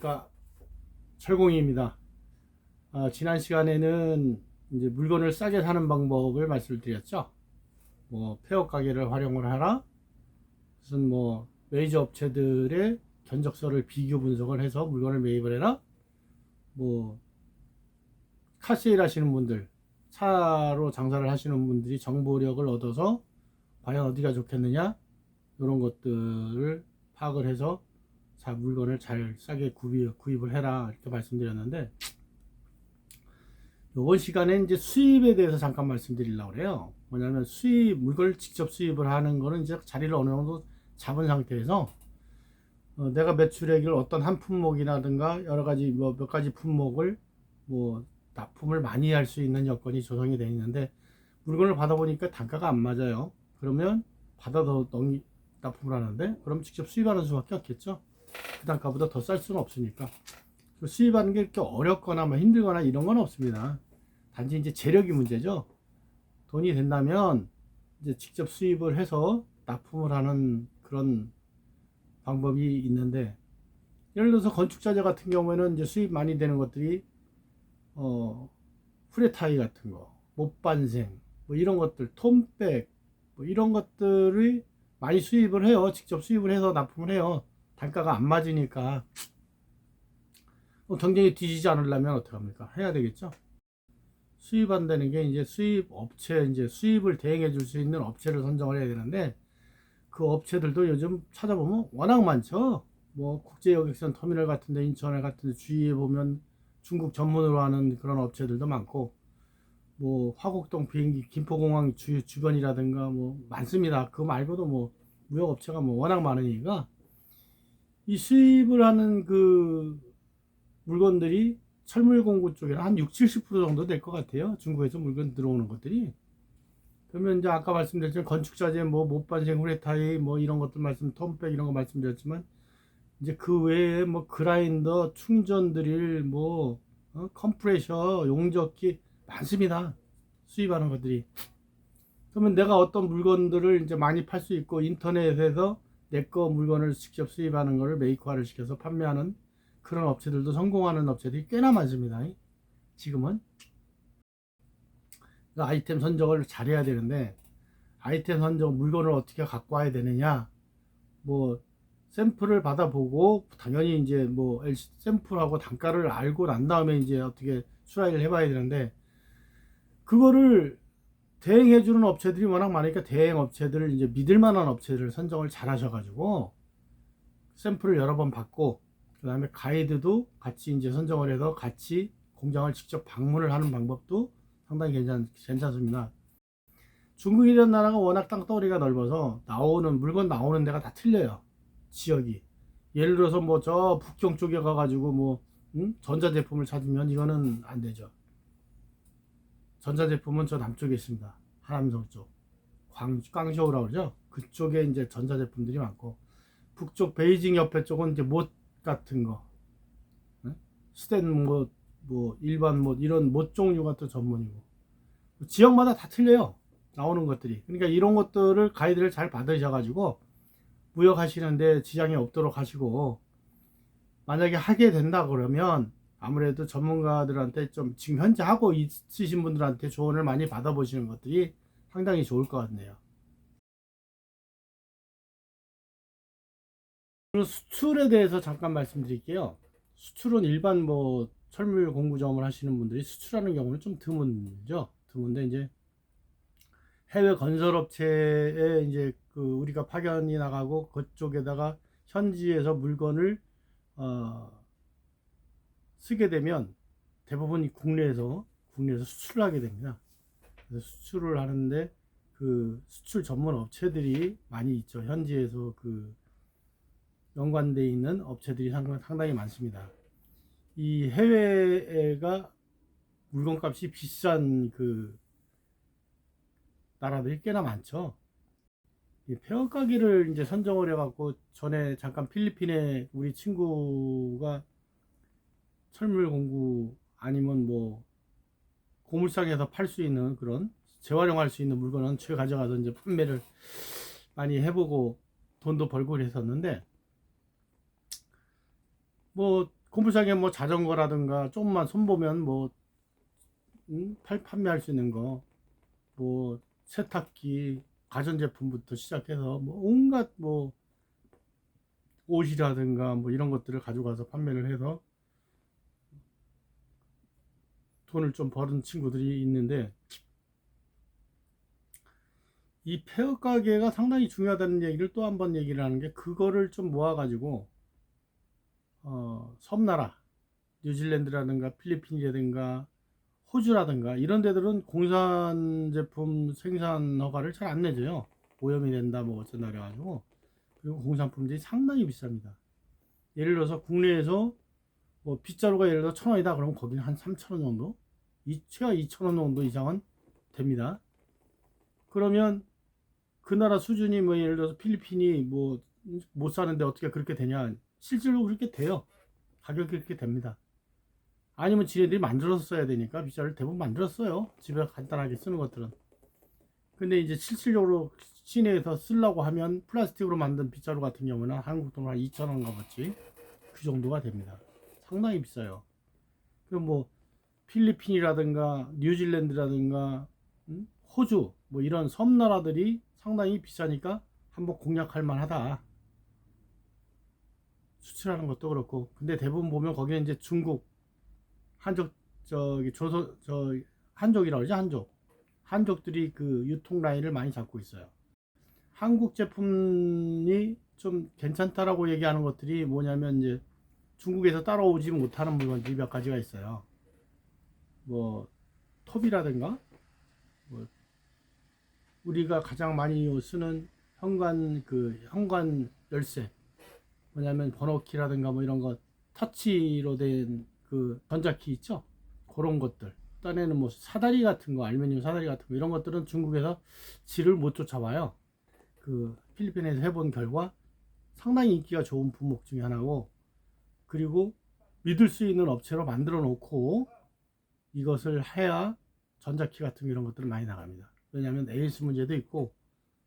안녕하십니까, 철공입니다. 지난 시간에는 이제 물건을 싸게 사는 방법을 말씀드렸죠. 뭐 폐업 가게를 활용을 하라, 무슨 뭐 메이저 업체들의 견적서를 비교 분석을 해서 물건을 매입을 해라, 뭐 카세일 하시는 분들, 차로 장사를 하시는 분들이 정보력을 얻어서 과연 어디가 좋겠느냐, 이런 것들을 파악을 해서 자 물건을 잘 싸게 구입을 해라, 이렇게 말씀드렸는데, 이번 시간에 이제 수입에 대해서 잠깐 말씀드리려고 그래요. 뭐냐면 물건을 직접 수입을 하는 거는 이제 자리를 어느 정도 잡은 상태에서 내가 매출액을 어떤 한 품목이라든가 여러 가지 뭐 몇 가지 품목을 뭐 납품을 많이 할 수 있는 여건이 조성이 되어 있는데, 물건을 받아보니까 단가가 안 맞아요. 그러면 받아서 납품을 하는데, 그럼 직접 수입하는 수밖에 없겠죠. 그 단가보다 더 쌀 수는 없으니까. 수입하는 게 이렇게 어렵거나 뭐 힘들거나 이런 건 없습니다. 단지 이제 재력이 문제죠. 돈이 된다면 이제 직접 수입을 해서 납품을 하는 그런 방법이 있는데, 예를 들어서 건축자재 같은 경우에는 이제 수입 많이 되는 것들이 후레타이 같은 거, 못반생, 뭐 이런 것들, 톰백, 뭐 이런 것들을 많이 수입을 해요. 직접 수입을 해서 납품을 해요. 단가가 안 맞으니까. 경쟁이 뒤지지 않으려면 어떡합니까? 해야 되겠죠. 수입한다는 게 이제 수입 업체, 이제 수입을 대행해 줄 수 있는 업체를 선정을 해야 되는데, 그 업체들도 요즘 찾아보면 워낙 많죠. 뭐 국제여객선 터미널 같은데, 인천에 같은데 주위에 보면 중국 전문으로 하는 그런 업체들도 많고, 뭐 화곡동 비행기 김포공항 주변이라든가 뭐 많습니다. 그거 말고도 뭐 무역업체가 뭐 워낙 많으니까, 이 수입을 하는 그 물건들이 철물공구 쪽에는 한 6, 70% 정도 될 것 같아요. 중국에서 물건 들어오는 것들이. 그러면 이제 아까 말씀드렸지만 건축자재, 뭐 못반생, 후레타이, 뭐 이런 것들 톰백 이런 거 말씀드렸지만, 이제 그 외에 뭐 그라인더, 충전 드릴, 뭐 컴프레셔, 용접기 많습니다. 수입하는 것들이. 그러면 내가 어떤 물건들을 이제 많이 팔 수 있고, 인터넷에서 내 거 물건을 직접 수입하는 거를 메이커화를 시켜서 판매하는 그런 업체들도, 성공하는 업체들이 꽤나 많습니다. 지금은 아이템 선정을 잘해야 되는데, 아이템 선정, 물건을 어떻게 갖고 와야 되느냐, 뭐 샘플을 받아보고 당연히 이제 뭐 샘플하고 단가를 알고 난 다음에 이제 어떻게 트라이를 해봐야 되는데, 그거를 대행해주는 업체들이 워낙 많으니까 대행 업체들을, 이제 믿을만한 업체를 선정을 잘 하셔가지고 샘플을 여러 번 받고, 그 다음에 가이드도 같이 이제 선정을 해서 같이 공장을 직접 방문을 하는 방법도 상당히 괜찮습니다. 중국이라는 나라가 워낙 땅덩어리가 넓어서 물건 나오는 데가 다 틀려요. 지역이. 예를 들어서 뭐 저 북경 쪽에 가가지고 뭐 전자제품을 찾으면 이거는 안 되죠. 전자제품은 저 남쪽에 있습니다. 하남성 쪽. 꽝쇼우라고 그러죠. 그쪽에 이제 전자제품들이 많고, 북쪽 베이징 옆에 쪽은 이제 못 같은 거, 스텐 못, 뭐 일반 못, 이런 못 종류가 또 전문이고, 지역마다 다 틀려요. 나오는 것들이. 그러니까 이런 것들을 가이드를 잘 받으셔가지고 무역하시는데 지장이 없도록 하시고, 만약에 하게 된다 그러면 아무래도 전문가들한테, 좀 지금 현재 하고 있으신 분들한테 조언을 많이 받아보시는 것들이 상당히 좋을 것 같네요. 그리고 수출에 대해서 잠깐 말씀드릴게요. 수출은 일반 뭐 철물 공구점을 하시는 분들이 수출하는 경우는 좀 드문죠. 드문데, 이제 해외 건설업체에 이제 그 우리가 파견이 나가고 그쪽에다가 현지에서 물건을 어, 쓰게 되면 대부분 국내에서 수출을 하게 됩니다. 그래서 수출을 하는데 그 수출 전문 업체들이 많이 있죠. 현지에서 그 연관되어 있는 업체들이 상당히 많습니다. 이 해외가 물건값이 비싼 그 나라들이 꽤나 많죠. 이 폐업 가게를 이제 선정을 해갖고, 전에 잠깐 필리핀에 우리 친구가 철물 공구 아니면 뭐 고물상에서 팔 수 있는 그런 재활용할 수 있는 물건은 집에 가져가서 이제 판매를 많이 해보고 돈도 벌고 그랬었는데, 뭐 공부상에 뭐 자전거라든가 조금만 손보면 뭐 판매할 수 있는 거, 뭐 세탁기, 가전제품부터 시작해서 뭐 온갖 뭐 옷이라든가 뭐 이런 것들을 가져가서 판매를 해서 돈을 좀 버는 친구들이 있는데, 이 폐업 가게가 상당히 중요하다는 얘기를 또 한 번 얘기를 하는 게, 그거를 좀 모아가지고 섬나라, 뉴질랜드라든가 필리핀이라든가 호주라든가 이런 데들은 공산 제품 생산 허가를 잘 안 내줘요. 오염이 된다 뭐 어쩐다 그래가지고. 그리고 공산품들이 상당히 비쌉니다. 예를 들어서 국내에서 뭐 빗자루가 예를 들어 1,000원이다 그러면 거기는 한 3,000원 정도, 최하 2,000원 정도 이상은 됩니다. 그러면 그 나라 수준이 뭐 예를 들어서 필리핀이 뭐 못 사는데 어떻게 그렇게 되냐? 실제로 그렇게 돼요. 가격이 그렇게 됩니다. 아니면 지네들이 만들어서 써야 되니까 빗자루를 대부분 만들었어요. 집에 간단하게 쓰는 것들은. 근데 이제 실질적으로 시내에서 쓰려고 하면 플라스틱으로 만든 빗자루 같은 경우는 한국 돈으로 한 2,000원 값어치 그 정도가 됩니다. 상당히 비싸요. 그럼 뭐 필리핀이라든가 뉴질랜드라든가 호주 뭐 이런 섬나라들이 상당히 비싸니까 한번 공략할 만하다. 수출하는 것도 그렇고. 근데 대부분 보면 거기는 이제 중국 한족, 저기 조선, 한족이라고 그러죠. 한족들이 그 유통 라인을 많이 잡고 있어요. 한국 제품이 좀 괜찮다라고 얘기하는 것들이 뭐냐면, 이제 중국에서 따라오지 못하는 물건들이 몇 가지가 있어요. 뭐 톱이라든가, 뭐 우리가 가장 많이 쓰는 현관 열쇠, 뭐냐면 번호키라든가 뭐 이런 거, 터치로 된 그 전자키 있죠. 그런 것들. 딴에는 뭐 사다리 같은 거, 알루미늄 사다리 같은 거, 이런 것들은 중국에서 질을 못 쫓아봐요. 그 필리핀에서 해본 결과 상당히 인기가 좋은 품목 중에 하나고, 그리고 믿을 수 있는 업체로 만들어 놓고 이것을 해야 전자키 같은 이런 것들은 많이 나갑니다. 왜냐하면 AS 문제도 있고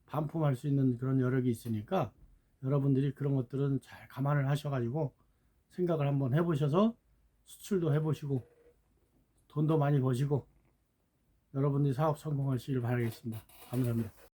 반품할 수 있는 그런 여력이 있으니까, 여러분들이 그런 것들은 잘 감안을 하셔가지고 생각을 한번 해보셔서 수출도 해보시고 돈도 많이 버시고 여러분들이 사업 성공하시길 바라겠습니다. 감사합니다.